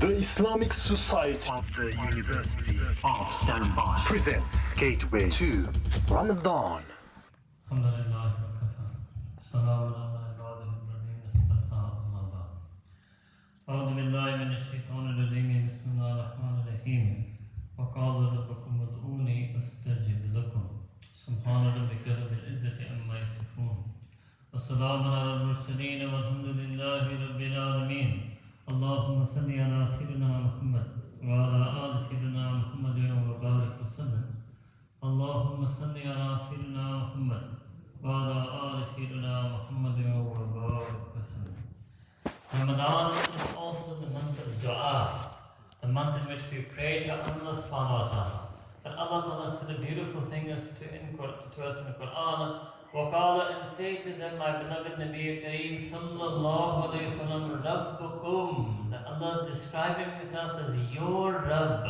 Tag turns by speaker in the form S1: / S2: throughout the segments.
S1: The Islamic Society
S2: of the University
S3: of Stellenbosch
S1: presents Gateway to Ramadan.
S4: أعوذ بالله من الشيطان الرجيم بسم الله الرحمن الرحيم وقال ربكم ادعوني أستجب لكم سبحان ربك رب العزة عما يصفون والسلام على المرسلين والحمد لله رب العالمين اللهم صل على سيدنا محمد وعلى آل سيدنا محمد وبارك وسلم اللهم صل على سيدنا محمد وعلى آل سيدنا محمد وبارك وسلم. Ramadan is also the month of dua, the month in which we pray to Allah subhanahu wa ta'ala. That Allah Ta'ala said a beautiful thing to us in the Quran. وَقَالَ and say to them, my beloved Nabi Kareem sallallahu alayhi wa sallam, Rabbukum, that Allah is describing himself as your Rabb.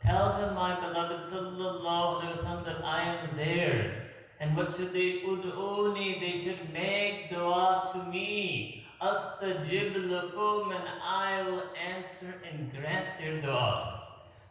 S4: Tell them, my beloved sallallahu alayhi wa sallam, that I am theirs. And what should they? Ud'uni, they should make dua to me. Astajib lakum, and I will answer and grant their du'as.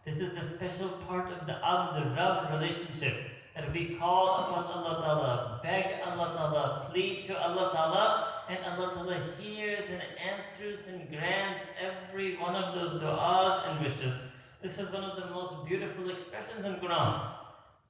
S4: This is the special part of the Abd-Rabb relationship, that we call upon Allah Ta'ala, beg Allah Ta'ala, plead to Allah Ta'ala, and Allah Ta'ala hears and answers and grants every one of those du'as and wishes. This is one of the most beautiful expressions in Qur'an.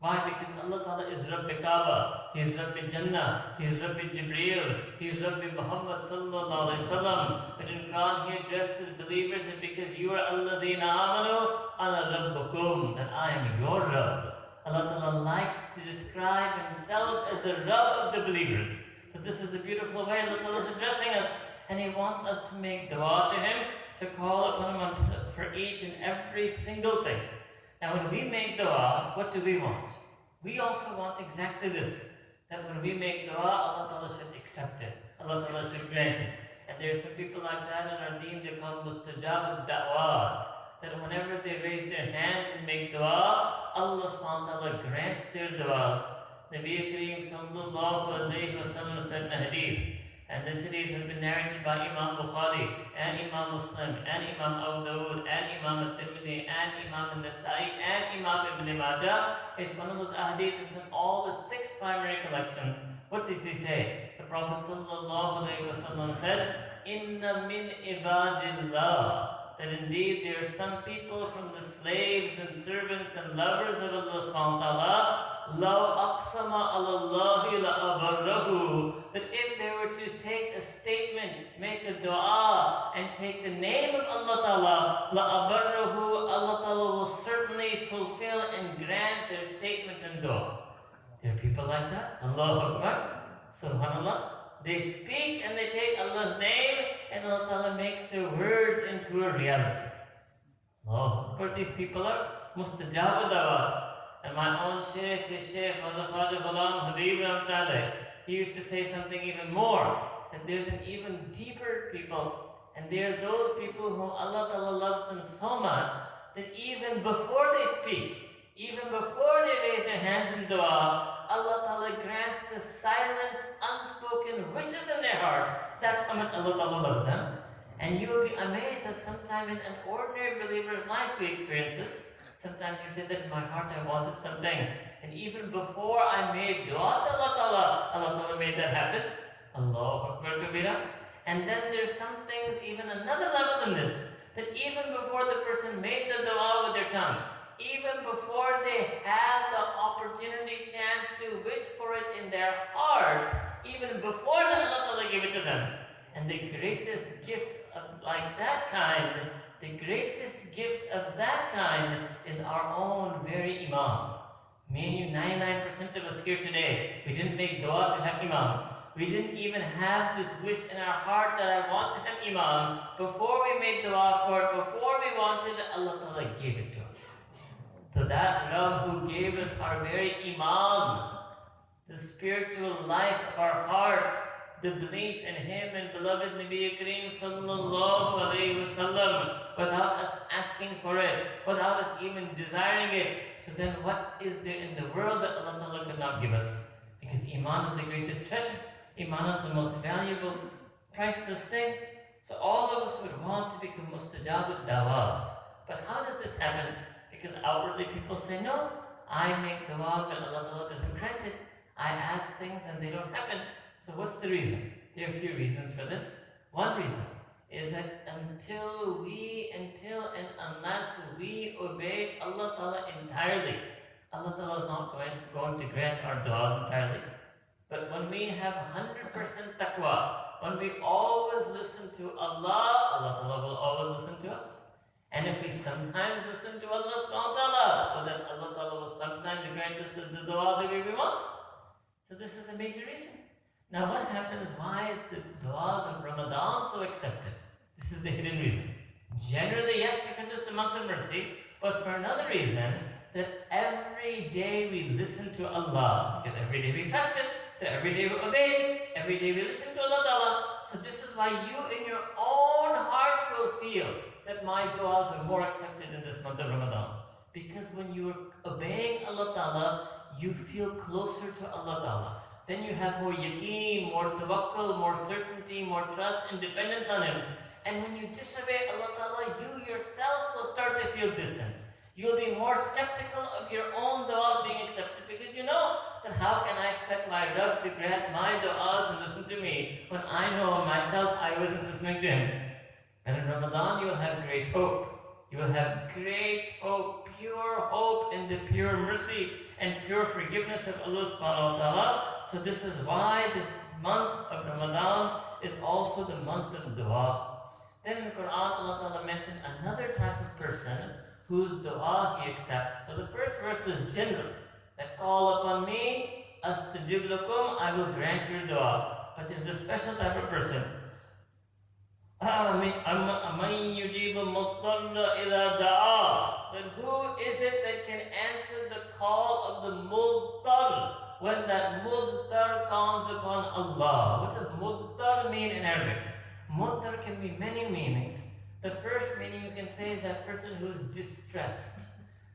S4: Why? Because Allah Ta'ala is Rabbi Kaaba, He is Rabbi Jannah, He is Rabbi Jibreel, He is Rabbi Muhammad sallallahu alayhi wa sallam. But in Quran He addresses believers that because you are Alladheena amanu, ana Rabbukum, that I am your Rabb. Allah Ta'ala likes to describe Himself as the Rabb of the believers. So this is a beautiful way Allah Ta'ala is addressing us. And He wants us to make dua to Him, to call upon Him for each and every single thing. Now when we make dua, what do we want? We also want exactly this. That when we make dua, Allah Ta'ala should accept it. Allah Ta'ala should grant it. And there are some people like that in our deen, they call mustajab da'wat. That whenever they raise their hands and make dua, Allah subhanahu wa ta'ala grants their duas. Nabi Kareem sallallahu alayhi wa sallam said in a hadith, and this hadith has been narrated by Imam Bukhari, and Imam Muslim, and Imam Abu Dawud, and Imam al-Tirmidhi, and Imam al-Nasai, and Imam Ibn Majah. It's one of those hadiths in all the 6 primary collections. What does he say? The Prophet sallallahu alayhi wa sallam said, Inna min ibadillah, that indeed there are some people from the slaves and servants and lovers of Allah subhanahu wa ta'ala, law aqsama alallahi la abarrahu, that if they were to take a statement, make a dua, and take the name of Allah ta'ala, la abarrahu, Allah ta'ala will certainly fulfill and grant their statement and dua. There are people like that. Allahu Akbar. Subhanallah. They speak and they take Allah's name, and Allah Ta'ala makes their words into a reality. Oh, but these people are mustajab dawat. And my own Shaykh, his Shaykh, Hazrat Ghulam Habib Rahmatullah, he used to say something even more, that there's an even deeper people, and they are those people whom Allah Ta'ala loves them so much, that even before they speak, even before they raise their hands in dua, Allah Ta'ala grants the silent, unspoken wishes in their heart. That's how much Allah Ta'ala loves them. And you will be amazed that sometimes in an ordinary believer's life we experience this. Sometimes you say that in my heart I wanted something. And even before I made dua to Allah Ta'ala, Allah Ta'ala made that happen. Allahu Akbar Kabira. And then there's some things, even another level than this, that even before the person made the dua with their tongue, even before they had the opportunity, chance to wish for it in their heart, even before that Allah Ta'ala gave it to them. And the greatest gift of like that kind, the greatest gift of that kind is our own very Imam. Me and you, 99% of us here today, we didn't make dua to have Imam. We didn't even have this wish in our heart that I want to have Imam. Before we made dua for it, before we wanted it, Allah Ta'ala gave it to us. So that Rabb who gave us our very Imam, the spiritual life of our heart, the belief in Him and beloved Nabi Kareem sallallahu alayhi wa sallam, without us asking for it, without us even desiring it. So then what is there in the world that Allah Ta'ala could not give us? Because Iman is the greatest treasure. Iman is the most valuable, priceless thing.
S2: So all of us would want to become mustajab dawat. But how does this happen? Because outwardly people say, no, I make dua, but Allah doesn't grant it. I ask things and they don't happen. So what's the reason? There are a few reasons for this. One reason is that until and unless we obey Allah Ta'ala entirely, Allah Ta'ala is not going to grant our du'as entirely. But when we have 100% taqwa, when we always listen to Allah, Allah Ta'ala will always listen to us. And if we sometimes listen to Allah subhanahu wa ta'ala, well then Allah Ta'ala will sometimes grant us the dua the way we want. So this is a major reason. Now what happens, why is the du'as of Ramadan so accepted? This is the hidden reason. Generally, yes, because it's the month of mercy, but for another reason, that every day we listen to Allah, because every day we fasted, that every day we obey, every day we listen to Allah Ta'ala. So this is why you in your own heart will feel that my du'as are more accepted in this month of Ramadan. Because when you are obeying Allah Ta'ala, you feel closer to Allah Ta'ala. Then you have more yaqeen, more tawakkul, more certainty, more trust and dependence on Him. And when you disobey Allah Ta'ala, you yourself will start to feel distant. You'll be more skeptical of your own du'as being accepted because you know that how can I expect my Rabb to grant my du'as and listen to me when I know myself I wasn't listening to Him. And in Ramadan you will have great hope. You will have great hope, pure hope in the pure mercy and pure forgiveness of Allah subhanahu wa ta'ala. So this is why this month of Ramadan is also the month of dua. Then in the Quran Allah Ta'ala mentioned another type of person whose dua He accepts. So the first verse was general, that call upon me, astajib lakum, I will grant your dua. But there's a special type of person. Then who is it that can answer the call of the mudtar when that mudtar comes upon Allah? What does mudtar mean in Arabic? Mudtar can be many meanings. The first meaning you can say is that person who is distressed,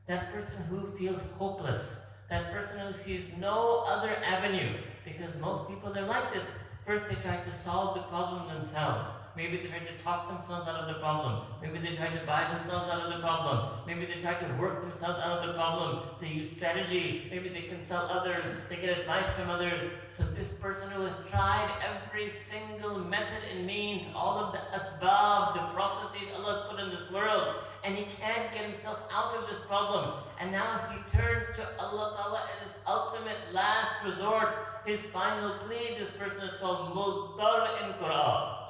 S2: that person who feels hopeless, that person who sees no other avenue. Because most people are like this. First they try to solve the problem themselves. Maybe they try to talk themselves out of the problem. Maybe they try to buy themselves out of the problem. Maybe they try to work themselves out of the problem. They use strategy. Maybe they consult others. They get advice from others. So this person who has tried every single method and means, all of the asbab, the processes Allah has put in this world, and he can't get himself out of this problem. And now he turns to Allah Ta'ala as his ultimate last resort, his final plea. This person is called Mudtar in Quran.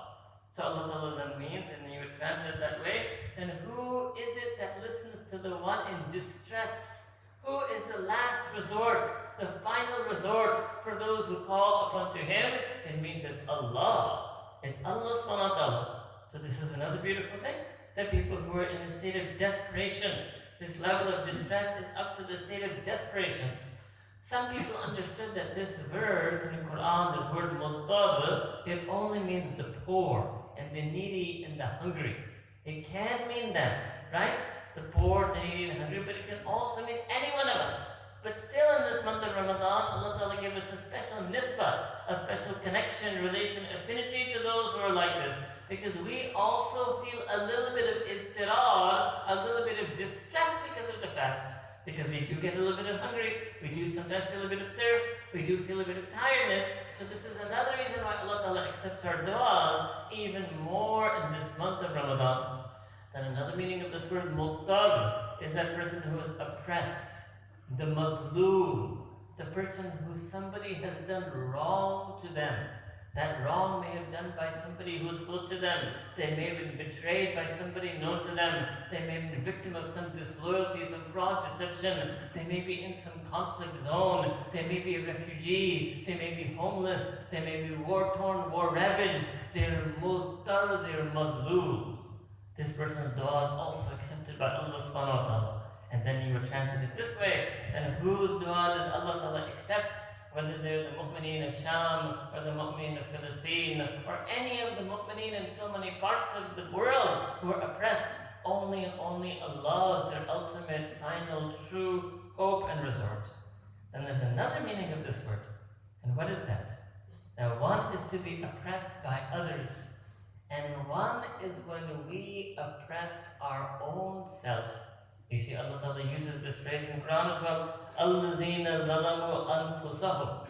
S2: So Allah Ta'ala then means, and you would translate it that way, then who is it that listens to the one in distress? Who is the last resort, the final resort for those who call upon to Him? It means it's Allah. It's Allah subhanahu wa ta'ala. So this is another beautiful thing, that people who are in a state of desperation, this level of distress is up to the state of desperation. Some people understood that this verse in the Quran, this word muttar, it only means the poor and the needy and the hungry. It can mean that, right? The poor, the needy and hungry, but it can also mean any one of us. But still in this month of Ramadan, Allah Ta'ala gave us a special nisbah, a special connection, relation, affinity to those who are like this. Because we also feel a little bit of ittirar, a little bit of distress because of the fast. Because we do get a little bit of hungry, we do sometimes feel a bit of thirst, we do feel a bit of tiredness. So this is another reason why Allah Ta'ala accepts our du'as even more in this month of Ramadan. Then another meaning of this word muttar is that person who is oppressed, the madloom, the person who somebody has done wrong to them. That wrong may have done by somebody who is close to them. They may have been betrayed by somebody known to them. They may have been victim of some disloyalty, some fraud, deception. They may be in some conflict zone. They may be a refugee. They may be homeless. They may be war-torn, war-ravaged. They're muttar, they're mazloom. This person's dua is also accepted by Allah subhanahu wa ta'ala. And then you will translate it this way. And whose dua does Allah Ta'ala accept? Whether they're the mu'mineen of Sham, or the mu'mineen of Palestine, or any of the mu'mineen in so many parts of the world who are oppressed, only and only Allah is their ultimate, final, true hope and resort. Then there's another meaning of this word. And what is that? Now one is to be oppressed by others, And one is when we oppressed our own self. You see, Allah Ta'ala uses this phrase in Quran as well. الَّذِينَ ظَلَمُوا أَنفُسَهُم.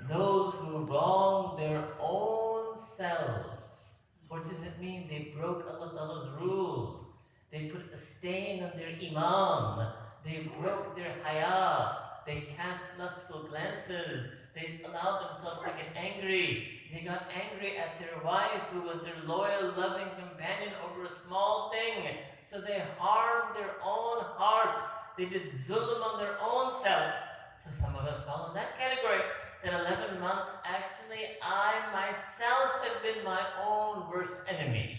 S2: Those who wrong their own selves. What does it mean? They broke Allah Ta'ala's rules. They put a stain on their iman. They broke their haya. They cast lustful glances. They allowed themselves to get angry. They got angry at their wife, who was their loyal, loving companion, over a small thing. So they harmed their own heart. They did zulm on their own self. So some of us fall in that category. That 11 months, actually, I myself have been my own worst enemy.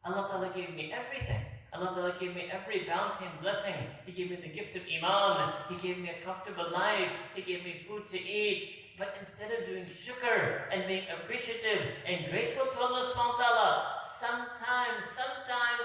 S2: Allah Ta'ala gave me everything. Allah Ta'ala gave me every bounty and blessing. He gave me the gift of Iman. He gave me a comfortable life. He gave me food to eat. But instead of doing shukr and being appreciative and grateful to Allah subhanahu wa ta'ala, sometimes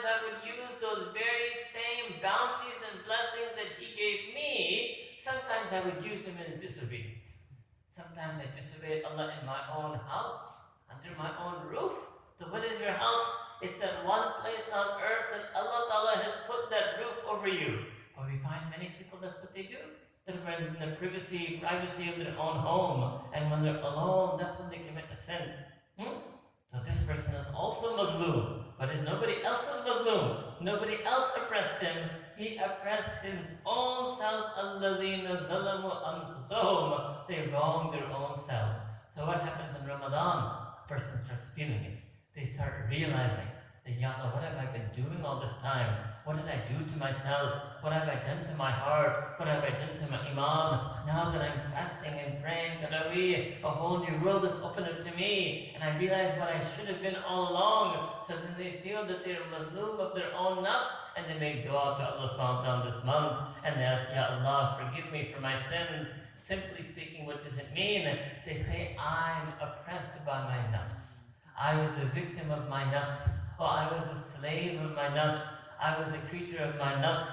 S2: I would use those very same bounties and blessings that He gave me, sometimes I would use them in disobedience. Sometimes I disobeyed Allah in my own house, under my own roof. So what is your house? It's that one place on earth that Allah Ta'ala has put that roof over you. But we find many people, that's what they do. That are in the privacy of their own home. And when they're alone, that's when they commit a sin. So this person is also Mazloom. But if nobody else is Mazloom, nobody else oppressed him, he oppressed his own self. الَّذِينَ ظَلَمُوا أَنفُسَهُم. They wronged their own selves. So what happens in Ramadan? A person starts feeling it. They start realizing that, Ya Allah, what have I been doing all this time? What did I do to myself? What have I done to my heart? What have I done to my iman? Now that I'm fasting and praying, Tarawih, a whole new world is opened up to me, and I realize what I should have been all along. So then they feel that they're Muslim of their own nafs, and they make dua to Allah subhanahu wa ta'ala this month, and they ask, Ya Allah, forgive me for my sins. Simply speaking, what does it mean? They say, I'm oppressed by my nafs. I was a victim of my nafs, or I was a slave of my nafs. I was a creature of my nafs.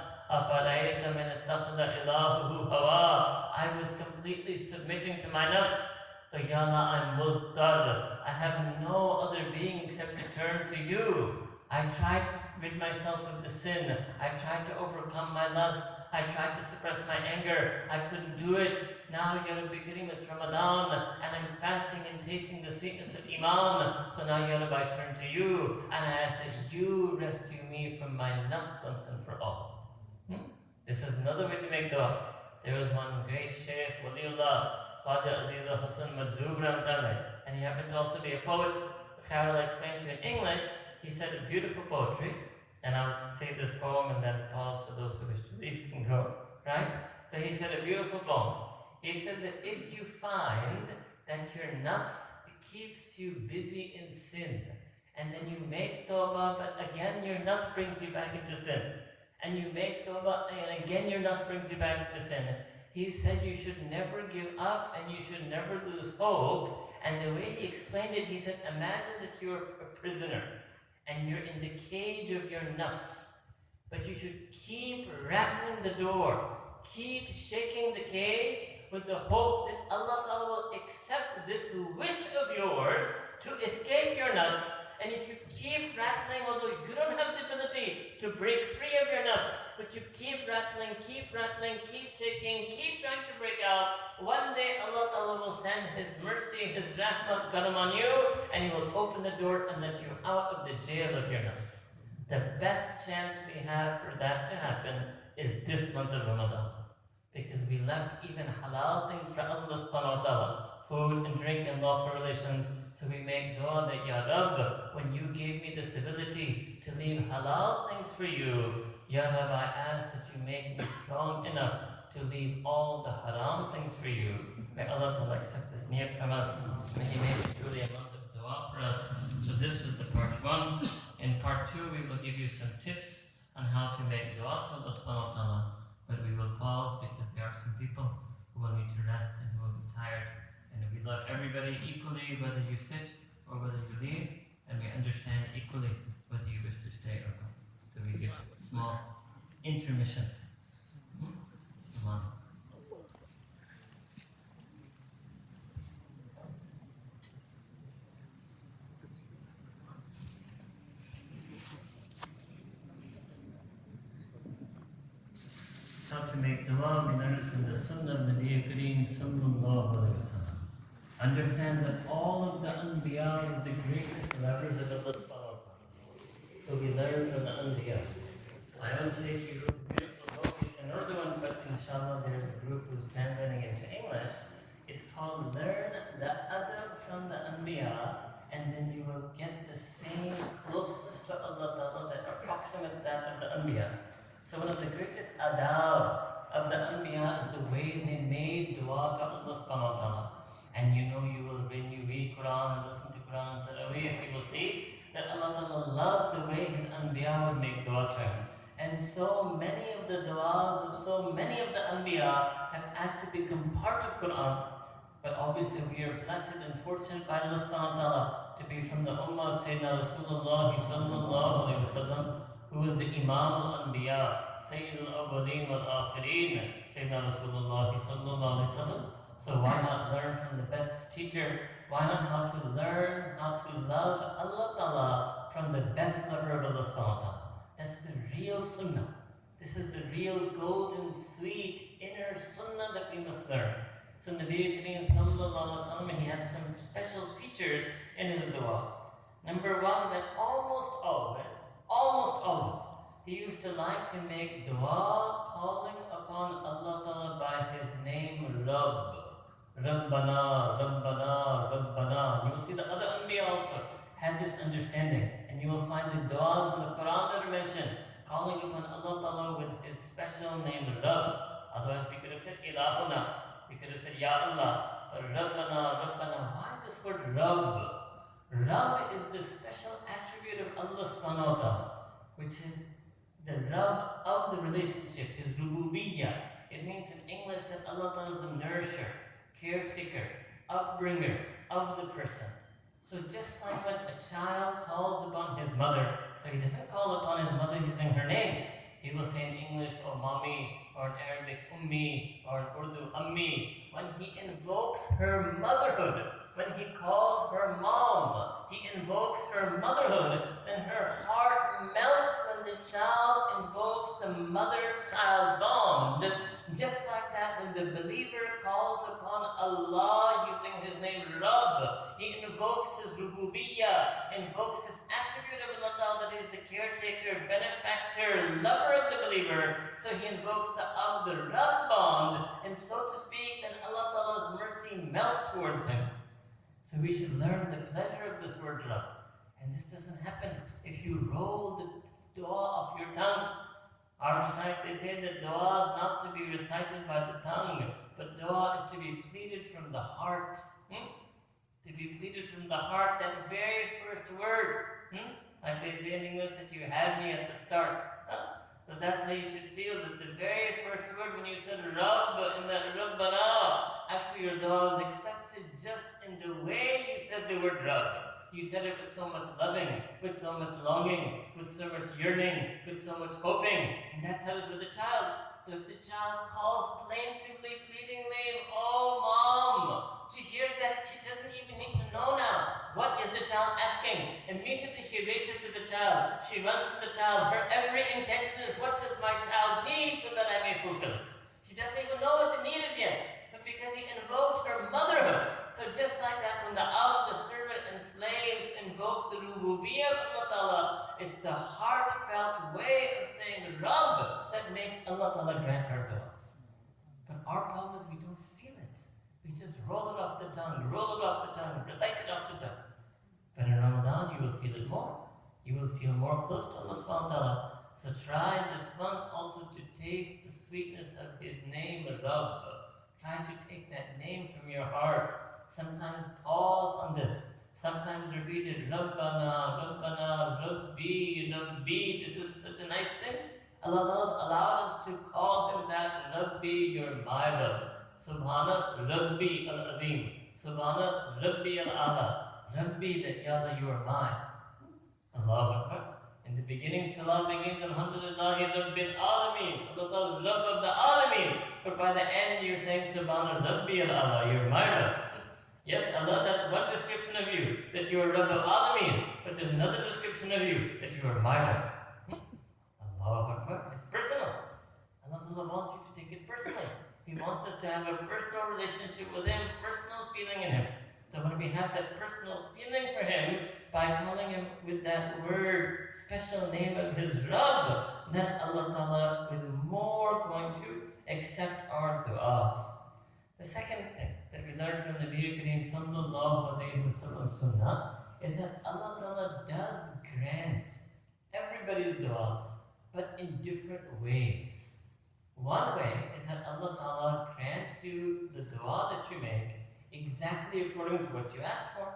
S2: I was completely submitting to my nafs. So Ya Allah, I'm multar. I have no other being except to turn to you. I tried to rid myself of the sin. I tried to overcome my lust. I tried to suppress my anger. I couldn't do it. Now Ya Rabbi Kareem, it's Ramadan, and I'm fasting and tasting the sweetness of Iman. So now Ya Rabbi, I turn to you, and I ask that you rescue me from my nafs once and for all. This is another way to make dua. There was one great Shaykh, Waliullah, Khwaja Azizul Hasan Majzoob Ramdane, and he happened to also be a poet. I'll explain to you in English. He said a beautiful poetry, and I'll say this poem and then pause for those who wish to leave can go, right? So he said a beautiful poem. He said that if you find that your nafs keeps you busy in sin, and then you make tawbah, but again your nafs brings you back into sin, and you make tawbah, and again your nafs brings you back into sin, he said you should never give up and you should never lose hope. And the way he explained it, he said, imagine that you're a prisoner and you're in the cage of your nafs, but you should keep rattling the door, keep shaking the cage with the hope that Allah Ta'ala will accept this wish of yours to escape your nafs. And if you keep rattling, although you don't have the ability to break free of your nafs, but you keep rattling, keep shaking, keep trying to break out, one day Allah Ta'ala will send His mercy, His rahmah, karam on you, and He will open the door and let you out of the jail of your nafs. The best chance we have for that to happen is this month of Ramadan. Because we left even halal things for Allah subhanahu wa ta'ala, food and drink and lawful relations. So we make dua that, Ya Rabb, when you gave me this ability to leave halal things for you, Ya Rabb, I ask that you make me strong enough to leave all the haram things for you. May Allah Ta'ala accept this niyat from us. May He make it truly a month of dua for us. So this was the part 1. In part 2, we will give you some tips on how to make dua to Allah subhanahu wa ta'ala. But we will pause because there are some people who will need to rest and who will be tired. And we love everybody equally, whether you sit or whether you leave, and we understand equally whether you wish to stay or go. So we give a small intermission. Come on.
S4: how to make dua, we learn it from the Sunnah of Nabi Kareem sallallahu alayhi wa sallam. Understand that all of the Anbiya are the greatest lovers of Allah subhanahu wa ta'ala. So we learn from the Anbiya. I would say if you wrote a beautiful book, it's another one, but inshallah there's a group who's translating into English. It's called Learn the Adab from the Anbiya, and then you will get the same closeness to Allah Ta'ala that approximates that of the Anbiya. So one of the greatest adab of the Anbiya is the way they made dua to Allah subhanahu wa ta'ala. And you know when you read Quran and listen to Quran and Taraweeh, you will see that Allah Ta'ala loved the way His Anbiya would make dua to Him. And so many of the du'as of so many of the Anbiya have had to become part of Quran. But obviously we are blessed and fortunate by Allah subhanahu wa ta'ala to be from the ummah of Sayyidina Rasulullah sallallahu alayhi wa sallam, who was the Imam al-Anbiya, Sayyid al-Awwaleen wal-Akhirin, Sayyidina Rasulullah sallallahu alayhi wa sallam. So why not learn from the best teacher? Why not how to learn how to love Allah Ta'ala from the best lover of Allah subhanahu wa ta'ala? That's the real sunnah. This is the real golden, sweet, inner sunnah that we must learn. So Nabi Kareem sallallahu alayhi wa sallam, he had some special features in his dua. Number one, that almost always, he used to like to make dua calling upon Allah Ta'ala by his name Rabb. Rabbana, Rabbana, Rabbana. You will see the other Anbiya also had this understanding. And you will find the du'as in the Quran that are mentioned, calling upon Allah Ta'ala with His special name Rabb. Otherwise we could have said Ilahuna, we could have said Ya Allah, or Rabbana, Rabbana. Why this word Rabb? Rabb is the special attribute of Allah subhanahu wa ta'ala, which is the Rabb of the relationship, His rububiyyah. It means in English that Allah Ta'ala is the nourisher, caretaker, upbringer of the person. So just like when a child calls upon his mother, so he doesn't call upon his mother using her name. He will say in English, oh mommy, or in Arabic, ummi, or in Urdu, ammi. When he invokes her motherhood, when he calls her mom, he invokes her motherhood, then her heart melts when the child invokes the mother-child bond. Just like that, when the believer calls upon Allah using His name Rabb, he invokes His rububiyyah, invokes His attribute of Allah Ta'ala, that is the caretaker, benefactor, lover of the believer. So he invokes the Rabb bond, and so to speak, then Allah Ta'ala's mercy melts towards him. So we should learn the pleasure of this word Rabb. And this doesn't happen if you roll the dua off your tongue. Our Mashaykh, they say that dua is not to be recited by the tongue, but dua is to be pleaded from the heart. To be pleaded from the heart, that very first word. Like they say in English that you had me at the start. So that's how you should feel, that the very first word when you said Rabb in that Rabbana, actually your dua was accepted just in the way you said the word Rabb. You said it with so much loving, with so much longing, with so much yearning, with so much hoping. And that's how it is with the child. So if the child calls plaintively, pleadingly, oh mom, she hears that she doesn't even need to know now. What is the child asking? Immediately she races to the child. She runs to the child. Her every intention is, what does my child need so that I may fulfill it? She doesn't even know what the need is yet. But because he invoked her motherhood. So just like that, when the Abd, the servant, and slaves invoke the rububiyyah of Allah Ta'ala, it's the heartfelt way of saying Rabb that makes Allah Ta'ala grant our du'as. But our problem is we don't feel it. We just roll it off the tongue, recite it off the tongue. But in Ramadan, you will feel it more. You will feel more close to Allah subhanahu wa ta'ala. So try this month also to taste the sweetness of His name, Rabb. Try to take that name from your heart. Sometimes pause on this. Sometimes repeat it. Rabbana, Rabbana, Rabbi, Rabbi. This is such a nice thing. Allah has allowed us to call Him that Rabbi, you're my Rabb. Subhana Rabbi al-Azim. Subhana Rabbi al-Ala. Rabbi, that Ya Allah, you are mine. Allahu Akbar. In the beginning, salah begins, Alhamdulillahi Rabbil Alameen. Allah Ta'ala is Rabb of the Alameen. But by the end, you're saying, Subhana Rabbi al-Ala, you're my Rabb. Yes, Allah, that's one description of you, that you are Rabb of Alameen. But there's another description of you, that you are my Rabb. Allahu Akbar. It's personal. Allah Ta'ala wants you to
S2: wants us to have a personal relationship with Him, personal feeling in Him. So when we have that personal feeling for Him, by calling Him with that word, special name of His Rabb, then Allah Ta'ala is more going to accept our du'as. The second thing that we learn from the Nabi Kareem Sallallahu Alaihi Wasallam Sunnah is that Allah Ta'ala does grant everybody's du'as, but in different ways. One way is that Allah Ta'ala grants you the dua that you make exactly according to what you asked for.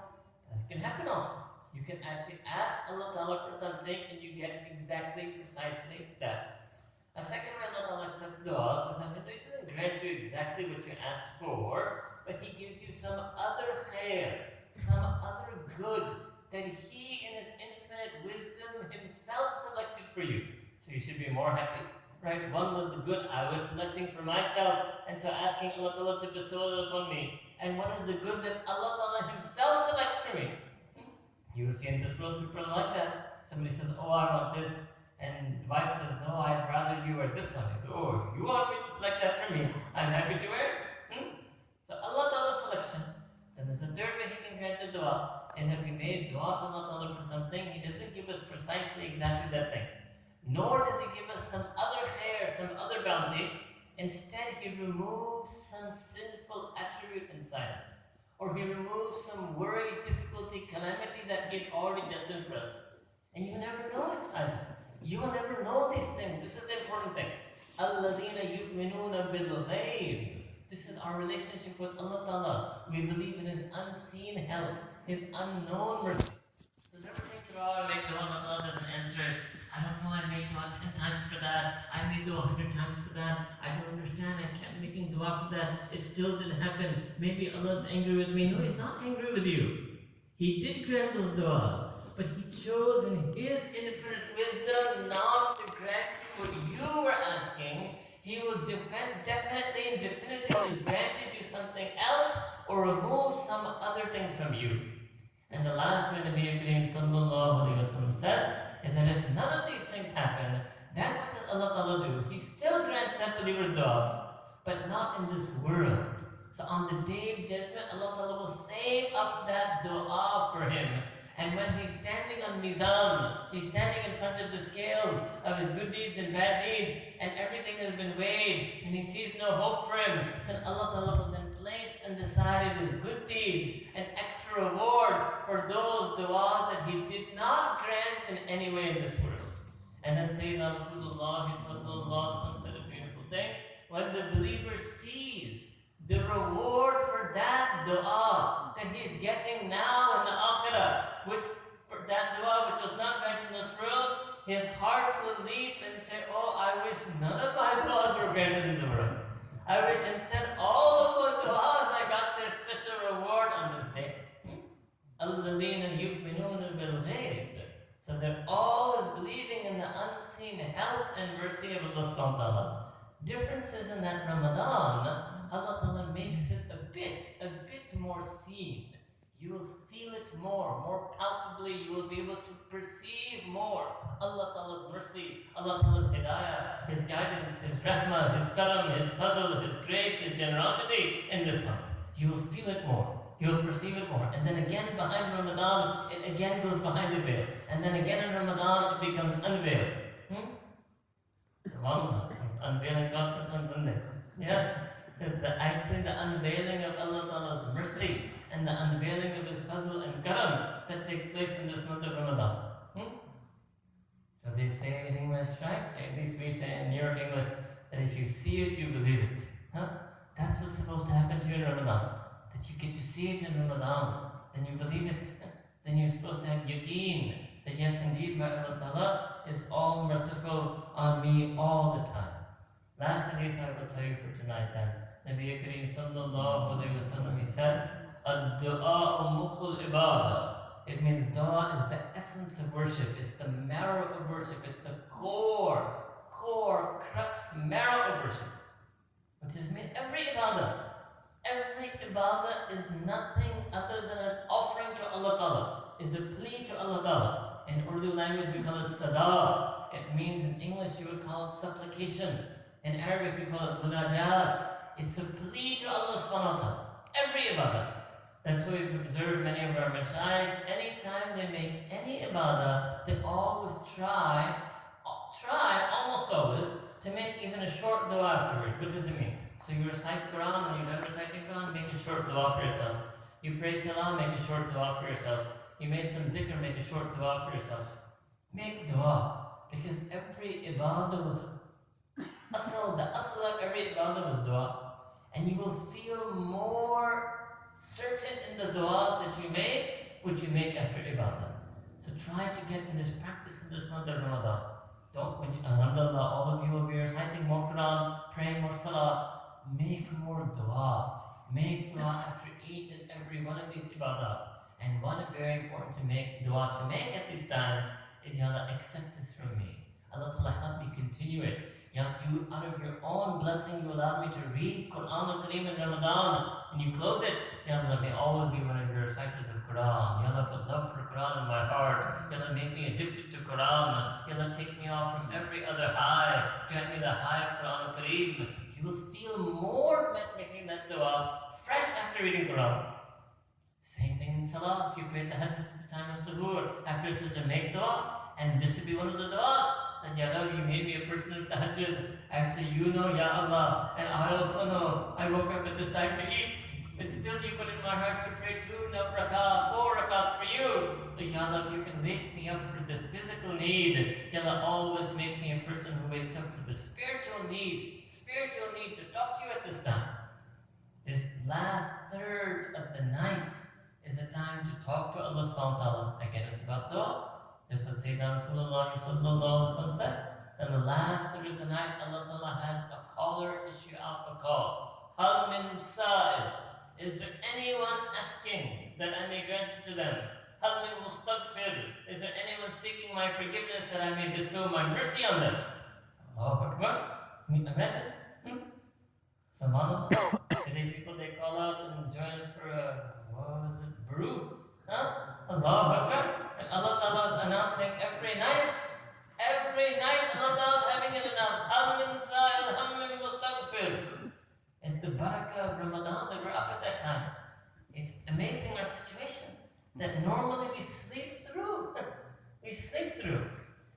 S2: That can happen also. You can actually ask Allah Ta'ala for something and you get exactly, precisely that. A second way Allah Ta'ala accepts du'as is that He doesn't grant you exactly what you asked for, but He gives you some other khair, some other good that He in His infinite wisdom Himself selected for you. So you should be more happy. Right? One was the good I was selecting for myself, and so asking Allah Ta'ala to bestow it upon me. And one is the good that Allah Ta'ala Himself selects for me. You will see in this world people are like that. Somebody says, oh, I want this. And the wife says, no, I'd rather you wear this one. He says, oh, you want me to select that for me? I'm happy to wear it. So Allah Ta'ala's selection. Then there's a third way He can grant a dua, is that we made dua to Allah Ta'ala for something. He doesn't give us precisely exactly that thing. Nor does He give us some other khair, some other bounty. Instead, He removes some sinful attribute inside us. Or He removes some worry, difficulty, calamity that He had already destined for us. And you never know it either. You will never know these things. This is the important thing. الَّذِينَ يُؤْمِنُونَ بِالْغَيْبِ. This is our relationship with Allah Ta'ala. We believe in His unseen help, His unknown mercy. So never think, oh, I make dua, Allah doesn't answer it. I don't know, I made dua 10 times for that. I made dua 100 times for that. I don't understand. I kept making dua for that. It still didn't happen. Maybe Allah's angry with me. No, He's not angry with you. He did grant those duas, but He chose in His infinite wisdom not to grant you what you were asking. He will definitely and definitively granted you something else or remove some other thing from you. And the last way the Nabi Kareem Sallallahu Alaihi Wasallam said is that if none of these things happen, then what does Allah Ta'ala do? He still grants that believer's du'as, but not in this world. So on the day of judgment, Allah Ta'ala will save up that du'a for him. And when he's standing on Mizan, he's standing in front of the scales of his good deeds and bad deeds, and everything has been weighed, and he sees no hope for him, then Allah Ta'ala will then place and decide his good deeds an extra reward for those du'as that he did not grant in any way in this world. And then Sayyidina Rasulullah said a beautiful thing. When the believer sees the reward for that dua that he's getting now in the akhirah, which for that dua which was not granted in this world, his heart will leap and say, oh, I wish none of my duas were granted in the world. I wish instead all of the duas I got their special reward on this day. الَّذِينَ يُؤْمِنُونَ بِالْغَيْبِ. So they're always believing in the unseen help and mercy of Allah subhanahu wa ta'ala. Differences in that Ramadan, Allah Ta'ala makes it a bit more seen. You will feel it more palpably. You will be able to perceive more Allah Ta'ala's mercy, Allah Ta'ala's hidayah, His guidance, His rahmah, His karam, His fazl, His grace, His generosity in this month. You will feel it more. You will perceive it more. And then again behind Ramadan, it again goes behind a veil. And then again in Ramadan, it becomes unveiled. SubhanAllah, unveiling conference on Sunday. Yes. So it's actually the unveiling of Allah Ta'ala's mercy and the unveiling of His fazl and karam that takes place in this month of Ramadan. So they say in English, right? At least we say in your English, that if you see it, you believe it. That's what's supposed to happen to you in Ramadan. That you get to see it in Ramadan, then you believe it. Then you're supposed to have yaqeen, that yes, indeed, my Allah Ta'ala is all merciful on me all the time. Last hadith I will tell you for tonight then. Nabi Kareem Sallallahu Alaihi Wasallam, he said, Ad-du'a mukhul ibadah. It means dua is the essence of worship. It's the marrow of worship. It's the core, crux, marrow of worship. Which is mean every ibadah. Every ibadah is nothing other than an offering to Allah Ta'ala. Is a plea to Allah Ta'ala. In Urdu language we call it sada. It means in English you would call it supplication. In Arabic we call it munajat. It's a plea to Allah subhanahu wa ta'ala. Every ibadah. That's why we've observed many of our mashayikh, anytime they make any ibadah, they always try almost always, to make even a short dua afterwards. What does it mean? So you recite Quran, when you're done reciting Quran, make a short dua for yourself. You pray salah, make a short dua for yourself. You made some dhikr, make a short dua for yourself. Make dua. Because every ibadah was the asl of every ibadah was dua. And you will feel more certain in the du'as that you make, which you make after ibadah. So try to get in this practice in this month of Ramadan. Alhamdulillah, all of you will be reciting more Quran, praying more salah. Make more dua. Make dua after each and every one of these ibadat. And one very important dua to make at these times is, Ya Allah, accept this from me. Allah Ta'ala, help me continue it. Ya Allah, you, out of your own blessing, you allowed me to read Quran al-Kareem in Ramadan. When you close it, Ya Allah, let me always be one of your reciters of Quran. Ya Allah, put love for Quran in my heart. Ya Allah, make me addicted to Quran. Ya Allah, take me off from every other high. Grant me the high of Quran al-Kareem. You will feel more making that dua fresh after reading Quran. Same thing in salah. If you pray tahajjud at the time of suhoor, after it to make dua, and this would be one of the duas that, Ya Allah, you made me a person of tahajjud. I say, you know, Ya Allah, and I also know I woke up at this time to eat. But still you put in my heart to pray 2 rakats, 4 rakats for you. So Ya Allah, if you can wake me up for the physical need, Ya Allah, always make me a person who wakes up for the spiritual need to talk to you at this time. This last third of the night is a time to talk to Allah subhanahu wa ta'ala. Again, it's about dua. This was Sayyidina Rasulullah sallallahu alaihi wasallam said. Then the last third of the night, Allah Ta'ala has a caller issue out a call. Hal min sa'il. Is there anyone asking that I may grant it to them? Hal min mustaghfir. Is there anyone seeking my forgiveness that I may bestow my mercy on them? Allahu Akbar. Imagine. Subhanallah. Today people, they call out and join us for Baru. Allahu Akbar. And Allah Ta'ala is announcing every night Allah Ta'ala is having it announced. Hal min sa'il, hal min mustaghfir. It's the barakah of Ramadan that we're up at that time. It's amazing our situation that normally we sleep through.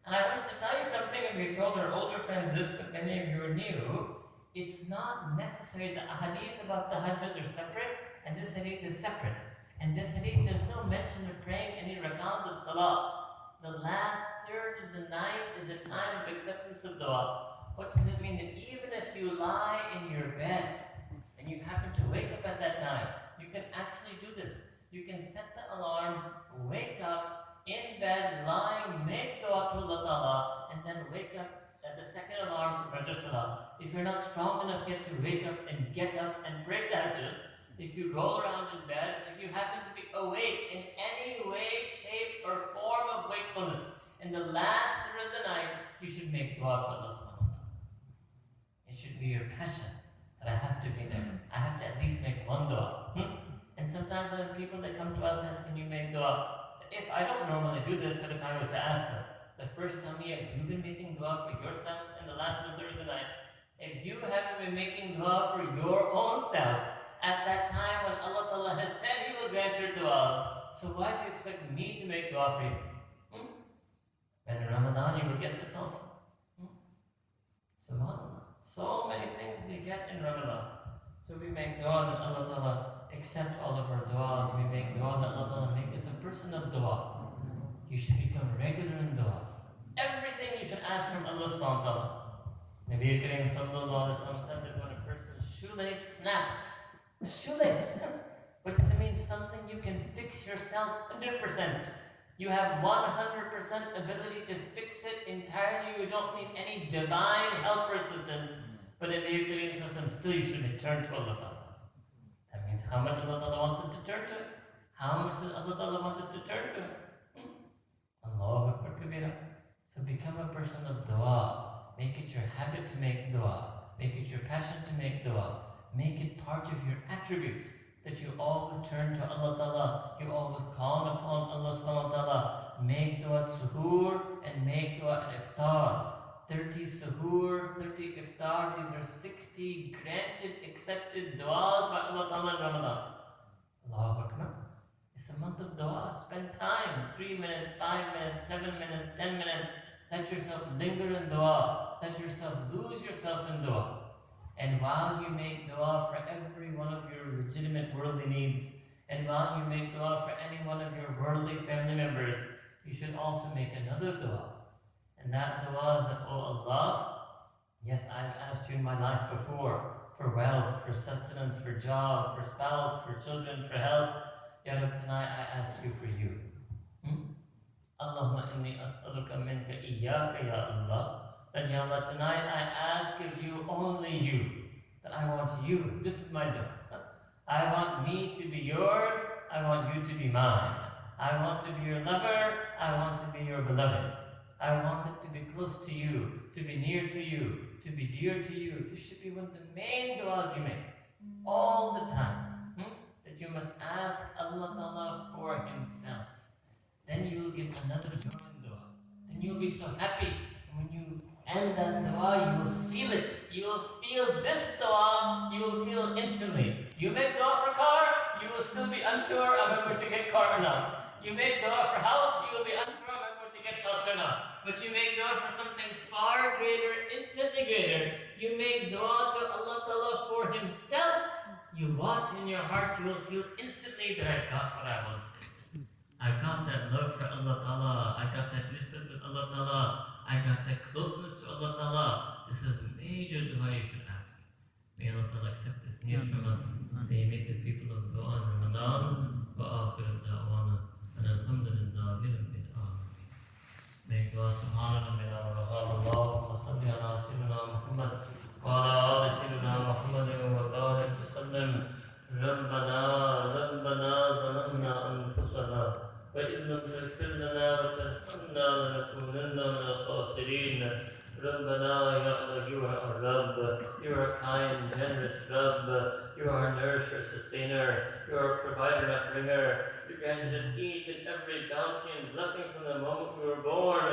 S2: And I wanted to tell you something, and we told our older friends this, but many of you are new. It's not necessary. The hadith about the tahajjud are separate, and this hadith is separate. And this hadith, there's no mention of praying any rakats of salah. The last third of the night is a time of acceptance of dua. What does it mean? That even if you lie in your bed and you happen to wake up at that time, you can actually do this. You can set the alarm, wake up in bed, lying, make dua to Allah Ta'ala, and then wake up at the second alarm for Fajr Salah. If you're not strong enough yet to wake up and get up and pray tahajjud, if you roll around in bed, if you happen to be awake in any way, shape, or form of wakefulness, in the last third of the night, you should make dua to Allah subhanahu wa ta'ala. It should be your passion that I have to be there. I have to at least make one dua. And sometimes there are people that come to us and ask, can you make dua? So if I don't normally do this, but if I was to ask them, the first tell me, have you been making dua for yourself in the last third of the night? If you haven't been making dua for your own self, at that time when Allah Ta'ala has said He will grant your du'as, so why do you expect me to make dua for you? And in Ramadan you will get this also. SubhanAllah. So many things we get in Ramadan. So we make dua that Allah Ta'ala accept all of our du'as. We make dua that Allah Ta'ala make us a person of dua. You should become regular in dua. Everything you should ask from Allah subhanahu wa ta'ala. Nabi Kareem sallallahu alaihi wasallam said that when a person's shoelace snaps, shoelace. What does it mean? Something you can fix yourself 100%. You have 100% ability to fix it entirely. You don't need any divine help or assistance. But in the Kareem system, still you should return to Allah Ta'ala. That means how much Allah Ta'ala wants us to turn to it. How much does Allah Ta'ala wants us to turn to it? Allahu Akbar Kabira. So become a person of dua. Make it your habit to make dua. Make it your passion to make dua. Make it part of your attributes, that you always turn to Allah Ta'ala, you always call upon Allah subhanahu wa ta'ala. Make dua at suhoor and make dua at iftar. 30 suhoor, 30 iftar. These are 60 granted, accepted du'as by Allah Ta'ala in Ramadan. Allahu Akbar. It's a month of dua. Spend time. 3 minutes, 5 minutes, 7 minutes, 10 minutes. Let yourself linger in dua. Let yourself lose yourself in dua. And while you make dua for every one of your legitimate worldly needs, and while you make dua for any one of your worldly family members, you should also make another dua. And that dua is that, oh Allah, yes, I've asked you in my life before for wealth, for sustenance, for job, for spouse, for children, for health. Ya Rabbi, tonight I ask you for you. Allahumma inni as'aluka minka iyyaka ya Allah. That Ya Allah, tonight I ask of you only you. That I want you. This is my dua. I want me to be yours. I want you to be mine. I want to be your lover. I want to be your beloved. I want it to be close to you, to be near to you, to be dear to you. This should be one of the main du'as you make all the time. That you must ask Allah Ta'ala for Himself. Then you will get another dua. Then you will be so happy. And when you end that dua, you will feel it. You will feel this dua, you will feel instantly. You make dua for car, you will still be unsure am I going to get car or not. You make dua for house, you will be unsure am I going to get house or not. But you make dua for something far greater, infinitely greater. You make dua to Allah Ta'ala for Himself. You watch in your heart, you will feel instantly that I got what I wanted. I got that love for Allah Ta'ala. I got that respect with Allah Ta'ala. I got that closeness to Allah Ta'ala. This is a major dua you should ask. May Allah Ta'ala accept this need from us. May He make us people of dua in Ramadan. Wa akhiru da'wana. And alhamdulillah rabbil alamin. Make dua subhanallah min Allahumma salli ala sayyidina Muhammad wa ala ali sayyidina Muhammad wa barik wa sallim. ربنا ظلمنا أنفسنا وإن لم تغفر لنا وترحمنا لنكونن من الخاسرين. ربنا يا Allah, you are our Rabb. You are a kind, generous Rabb. You are our nourisher, sustainer. You are a provider, not bringer. You granted us each and every bounty and blessing from the moment we were born.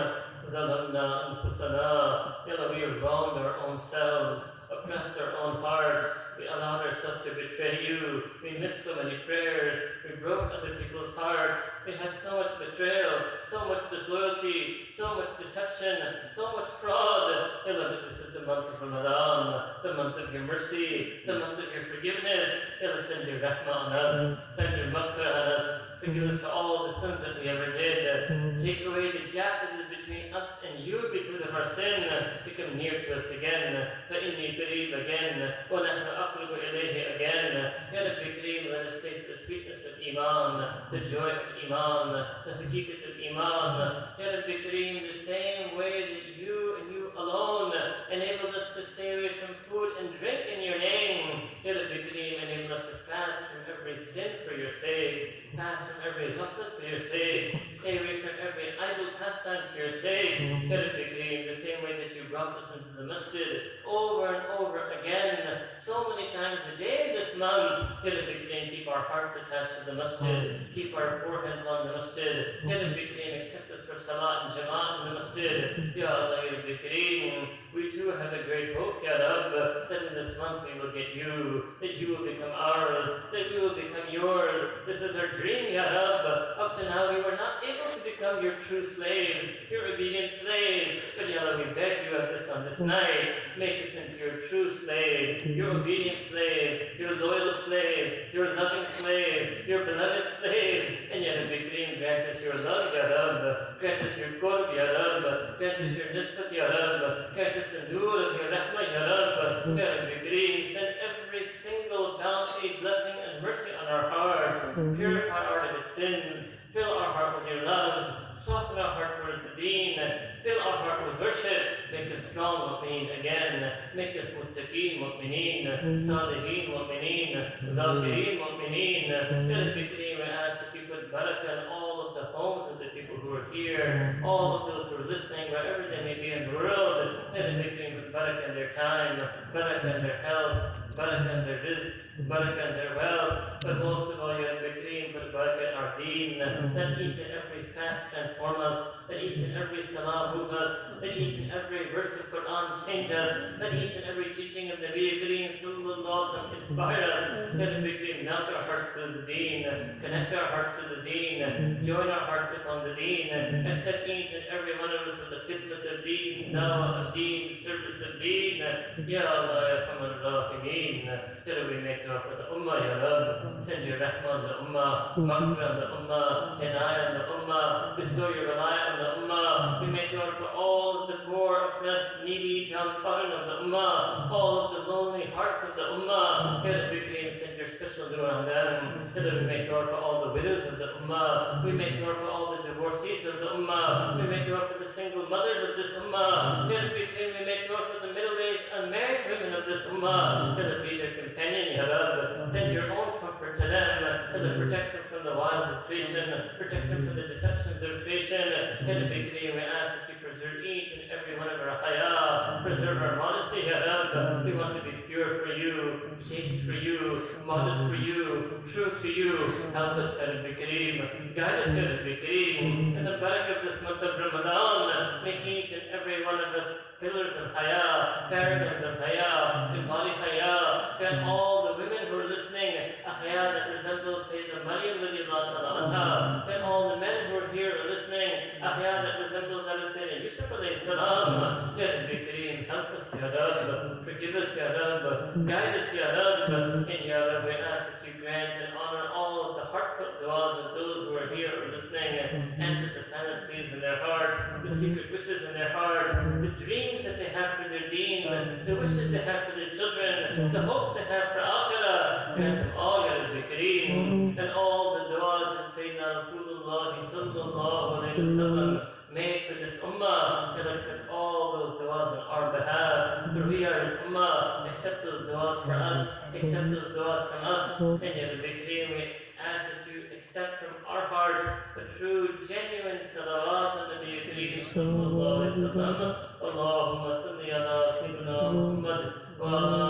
S2: ظلمنا أنفسنا. Ya Allah, we have wronged our own selves, oppressed our own hearts. We allowed ourselves to betray you. We missed so many prayers. We broke other people's hearts. We had so much betrayal, so much disloyalty, so much deception, so much fraud. Ya Allah, this is the month of Ramadan, the month of your mercy, the month of your forgiveness. Ya Allah, send your rahmah on us, send your maghfirah on us. Forgive us for all the sins that we ever did. Take away the gap that is between us and you because of our sin. Become near to us again. فَإِنِّي قَرِيبٌ again. وَنَحْنُ أَقْرَبُ إِلَيْهِ again. Ya Rabbi Kareem, let us taste the sweetness of Iman, the joy of Iman, the haqiqat of Iman. Ya Rabbi Kareem, the same way that you and you alone enabled us to stay away from food and drink in your name. Ya Rabbi Kareem, enable us to fast from every sin for your sake, fast from every ghaflat for your sake, stay away from every idle pastime for your sake. Ya Rabbi Kareem, the same way that you brought us into the masjid over and over again, so many times a day in this month. Ya Rabbi Kareem, keep our hearts attached to the masjid, keep our foreheads on the masjid. Ya Rabbi Kareem, accept us for salat and jama'at in the masjid. Ya Allah, Ya Rabbi Kareem, we too have a great hope, Ya Rabb, that in this month we will get you, that you will become ours, that you will become yours. This is our dream, Ya Rabb. Up to now we were not able to become your true slaves, your obedient slaves. But Ya Allah, we beg you of this on this night. Make us into your true slave, your obedient slave, your loyal slave, your loving slave, your beloved slave. And Ya Rabbi Kareem, grant us your love, Ya Rabb. Grant us your qurb, Ya Rabb. Grant us your nisbat, Ya Rabb. Grant us the nur of your rahmah, Ya Rabb. Ya Rabbi Kareem, send every single bounty, blessing, and mercy on our heart. Purify our of its sins. Fill our heart with your love. Soften our heart towards the deen. Fill our heart with worship. Make us strong mu'mineen again. Make us muttaqeen mu'mineen. Salihin mu'mineen. Dhakirin mu'mineen. Ya Rabbi Kareem, I ask that you put barakah in all of the homes of the people who are here. All of those who are listening, wherever they may be in the world. Ya Rabbi Kareem, put barakah in their time. Barakah in their health.
S4: barakah in their rizq, barakah in their wealth, but most of all, Ya Rabbi Kareem, put barakah in our deen. Let each and every fast transform us, let each and every salah move us, let each and every verse of Quran change us, let each and every teaching of Nabi Kareem sallallahu alaihi wasallam inspire us. Let Nabi Kareem melt our hearts to the deen, connect our hearts to the deen, join our hearts upon the deen, accept each and every one of us with the khidmat of deen, dawah of deen, service of deen. Ya Allah, Ya Kamal Rahimeen. Ya Rabbi, make dua for the ummah, Ya Rabb. Send your rahmah on the ummah, maghfirah on the ummah, inayah on the ummah, bestow your reliance on the ummah. We make dua for all of the poor, oppressed, needy, downtrodden of the ummah, all of the lonely hearts of the ummah. Ya Rabbi Kareem, send your special dua on them. Ya Rabbi, make dua for all the widows of the ummah. We make dua for all the divorcees of the ummah. We make dua for the single mothers of this ummah. Ya Rabbi Kareem, we make dua for the middle-aged unmarried women of this ummah. Ya Rabbi, their companion, Ya Rabb. Send your own comfort to them. Ya Rabbi, protect them from the wiles of creation. Protect them from the deceptions of creation. Ya Rabbi Kareem, we ask that you preserve each and every one of our haya. Preserve our modesty, Ya Rabb. We want to be pure for you, chaste for you, modest for you, true to you. Help us, Ya Rabbi Kareem. Guide us, Ya Rabbi Kareem. In the barakah of this month of Ramadan, make each and every one of us pillars of haya, paragons of haya, embody haya. Grant all the women who are listening a haya that resembles Sayyidina Maryam radiallahu ta'ala anha. Grant all the men who are here are listening a haya that resembles Sayyidina Yusuf alayhi salam. Ya Rabbi Kareem, help us, Ya Rabb. Forgive us, Ya Rabb. Guide us, Ya Rabb. And Ya Rabb, we ask that you grant and honor all of the heartfelt du'as of those who are here or listening. Answer the silent pleas in their heart, the secret wishes in their heart, the dreams that they have for their deen, the wishes they have for their children, the hopes they have for akhirah. Grant them all, Ya Rabbi Kareem. And all the du'as that Sayyidina Rasulullah sallallahu alayhi wa sallam made for this ummah, and accept all those du'as on our behalf. For we are His ummah. Accept those du'as for us. Accept those du'as from us. And Ya Rabbi Kareem, we ask that you accept from our heart the true, genuine salawat on Nabi Kareem sallallahu alayhi wa sallam. Allahumma salli ala Sayyidina Muhammad wa ala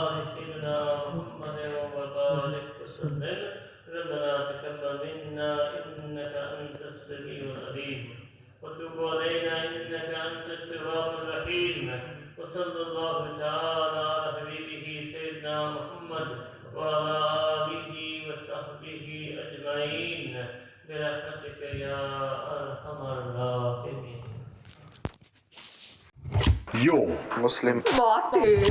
S4: ali Sayyidina Muhammad wa barik wa sallim. ربنا تقبل منا إنك أنت السميع العليم وتب علينا إنك أنت التواب الرحيم وصلى الله تعالى على حبيبه سيدنا محمد وعلى آله وصحبه أجمعين برحمتك يا أرحم الراحمين.
S1: Yo.
S3: Muslim
S5: Mufti